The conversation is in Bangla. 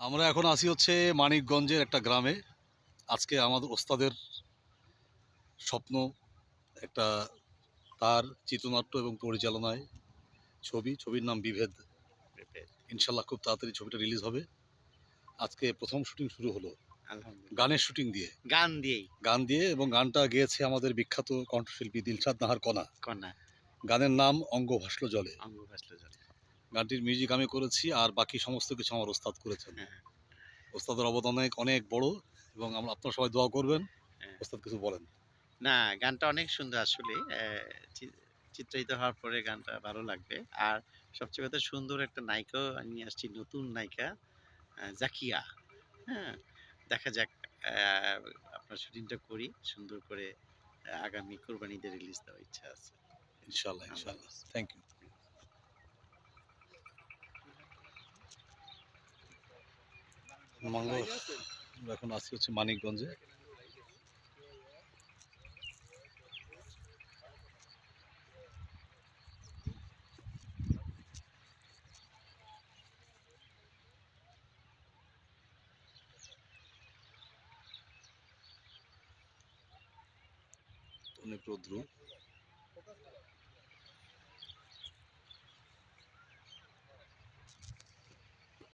আমরা এখন আছি হচ্ছে মানিকগঞ্জের একটা গ্রামে। আজকে আমাদের ওস্তাদের স্বপ্ন একটা, তার চিত্রনাট্য এবং পরিচালনায় ছবির নাম বিভেদ। ইনশাল্লাহ খুব তাড়াতাড়ি ছবিটা রিলিজ হবে। আজকে প্রথম শুটিং শুরু হলো আলহামদুলিল্লাহ। গানের শুটিং দিয়ে, গান দিয়েই এবং গানটা গেয়েছে আমাদের বিখ্যাত কণ্ঠশিল্পী দিলশাদ নাহার কণা। কন্যা গানের নাম অঙ্গ ভাসল জলে। অঙ্গ ভাসলো জলে। গানটির মিউজিক আমি করেছি, আর বাকি সমস্ত কিছু আমার ওস্তাদ করেছেন। হ্যাঁ, ওস্তাদের অবদান অনেক অনেক বড়, এবং আপনারা সবাই দোয়া করবেন। হ্যাঁ। ওস্তাদ কিছু বলেন। না, গানটা অনেক সুন্দর আসলে। চিত্রায়িত হওয়ার পরে গানটা ভালো লাগবে। আর সবচেয়ে কথা সুন্দর একটা নায়িকাও নিয়ে আসছি, নতুন নায়িকা জাকিয়া। হ্যাঁ? দেখা যাক আ আপনার শুটিংটা করি সুন্দর করে। আগামী কোরবানি ঈদে রিলিজ দেওয়ার ইচ্ছা আছে। ইনশাল্লাহ, আল্লাহ ইনশাল্লাহ, হাফেজ। Thank you. আমরা এখন আছি হচ্ছে মানিকগঞ্জে। অনেক রৌদ্র।